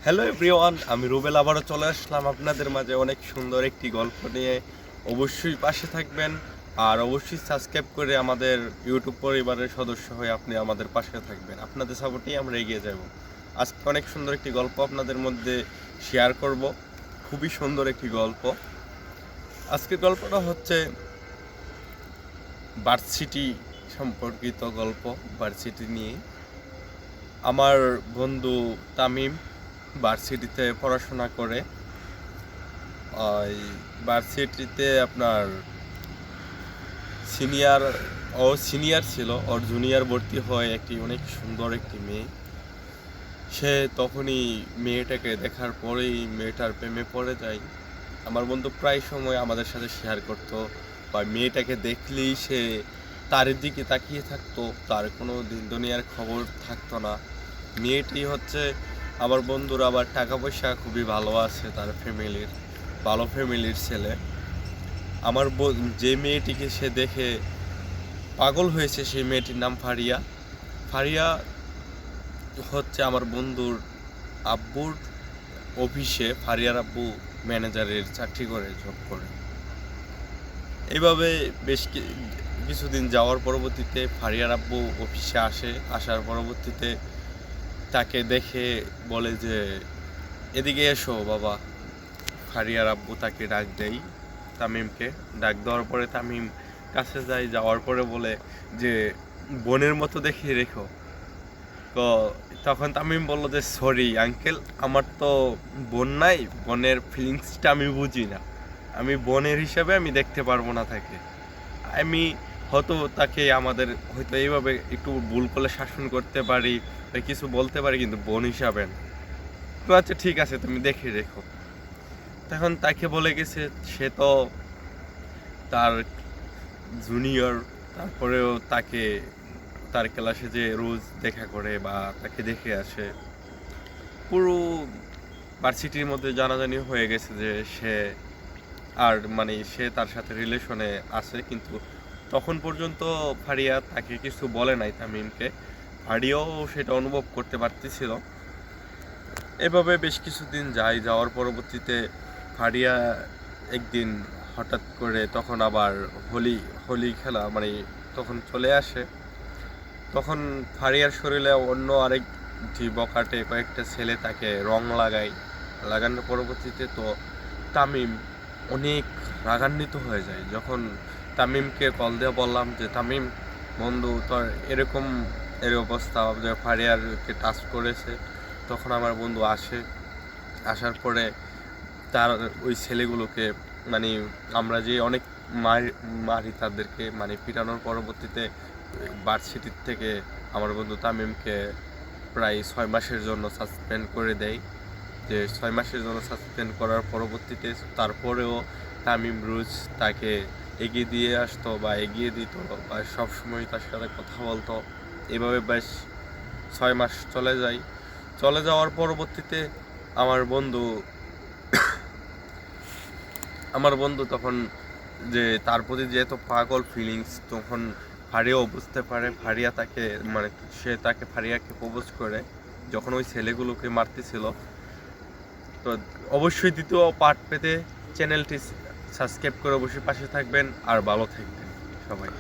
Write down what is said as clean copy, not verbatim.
Hello everyone, আমি রুবেল আবারও চলে আসলাম আপনাদের মাঝে অনেক সুন্দর একটি গল্প নিয়ে। অবশ্যই পাশে থাকবেন আর অবশ্যই সাবস্ক্রাইব করে আমাদের ইউটিউব পরিবারের সদস্য হয়ে আপনি আমাদের পাশে থাকবেন। আপনাদের সাপোর্টেই আমরা এগিয়ে যাব। আজকে অনেক সুন্দর একটি গল্প আপনাদের মধ্যে শেয়ার করব, খুবই সুন্দর একটি গল্প। আজকের গল্পটা হচ্ছে ভার্সিটি সম্পর্কিত গল্প। ভার্সিটি নিয়ে আমার বন্ধু তামিম ভার্সিটিতে পড়াশোনা করে। ওই ভার্সিটিতে আপনার সিনিয়র সিনিয়র ছিল, ওর জুনিয়র ভর্তি হয় একটি অনেক সুন্দর একটি মেয়ে। সে তখনই মেয়েটাকে দেখার পরেই মেয়েটার প্রেমে পড়ে যায়। আমার বন্ধু প্রায় সময় আমাদের সাথে শেয়ার করতো, বা মেয়েটাকে দেখলেই সে তার দিকে তাকিয়ে থাকতো, তার কোনো দিন দুনিয়ার খবর থাকতো না। মেয়েটি হচ্ছে আমার বন্ধুর আবার টাকা পয়সা খুবই ভালো আছে, তার ভালো ফ্যামিলির ছেলে। আমার যে মেয়েটিকে সে দেখে পাগল হয়েছে সেই মেয়েটির নাম ফারিয়া। ফারিয়া হচ্ছে আমার বন্ধুর আব্বুর অফিসে, ফারিয়ার আব্বু ম্যানেজারের চাকরি করে, জব করে। এইভাবে বেশ কিছুদিন যাওয়ার পরবর্তীতে ফারিয়ার আব্বু অফিসে আসার পরবর্তীতে তাকে দেখে বলে যে এদিকে এসো বাবা। ফারিয়ার আব্বু তাকে ডাক দেয়, তামিমকে। ডাক দেওয়ার পরে তামিম কাছে যায়, যাওয়ার পরে বলে যে বোনের মতো দেখিয়ে রেখো। তো তখন তামিম বলল যে সরি আঙ্কেল, আমার তো বোন নাই, বোনের ফিলিংসটা আমি বুঝি না, আমি বোনের হিসাবে আমি দেখতে পারবো না তাকে। আমি হয়তো তাকে আমাদের হয়তো এইভাবে একটু ভুল করলে শাসন করতে পারি বা কিছু বলতে পারি, কিন্তু বোন হিসাবে না। তো আচ্ছা ঠিক আছে, তুমি দেখে রেখো। তখন তাকে বলে গেছে সে তো তার জুনিয়র, তারপরেও তাকে তার ক্লাসে যে রোজ দেখা করে বা তাকে দেখে আসে। পুরো ভার্সিটির মধ্যে জানাজানি হয়ে গেছে যে সে আর মানে সে তার সাথে রিলেশনে আছে, কিন্তু তখন পর্যন্ত ফারিয়া তাকে কিছু বলে নাই তামিমকে। ফারিয়াও সেটা অনুভব করতে পারতেছিল। এভাবে বেশ কিছুদিন যাওয়ার পরবর্তীতে ফারিয়া একদিন হঠাৎ করে তখন আবার হোলি খেলা মানে তখন চলে আসে। তখন ফারিয়ার শরীরে অন্য আরেক বকাটে কয়েকটা ছেলে তাকে রং লাগানোর পরবর্তীতে তো তামিম অনেক রাগান্বিত হয়ে যায়। যখন তামিমকে কল দিয়ে বললাম যে তামিম বন্ধু তোর এর অবস্থা যে ফারিয়ারকে টাচ করেছে, তখন আমার বন্ধু আসার পরে তার ওই ছেলেগুলোকে মানে আমরা যে অনেক মারি তাদেরকে, মানে পিটানোর পরবর্তীতে ভার্সিটির থেকে আমার বন্ধু তামিমকে প্রায় 6 মাসের জন্য সাসপেন্ড করে দেয়। যে 6 মাসের জন্য সাসপেন্ড করার পরবর্তীতে তারপরেও তামিম রোজ তাকে এগিয়ে দিয়ে আসতো বা এগিয়ে দিত বা সবসময় তার সাথে কথা বলতো। এভাবে বেশ 6 মাস চলে যাওয়ার পরবর্তীতে আমার বন্ধু তখন যে তার প্রতি যে এত পাগল ফিলিংস, তখন ফারিয়াও বুঝতে পারে। ফারিয়াকে প্রপোজ করে যখন ওই ছেলেগুলোকে মারতেছিল। তো অবশ্যই দ্বিতীয় পার্ট পেতে চ্যানেলটি সাবস্ক্রাইব করে অবশ্যই পাশে থাকবেন আর ভালো থাকবেন সবাই।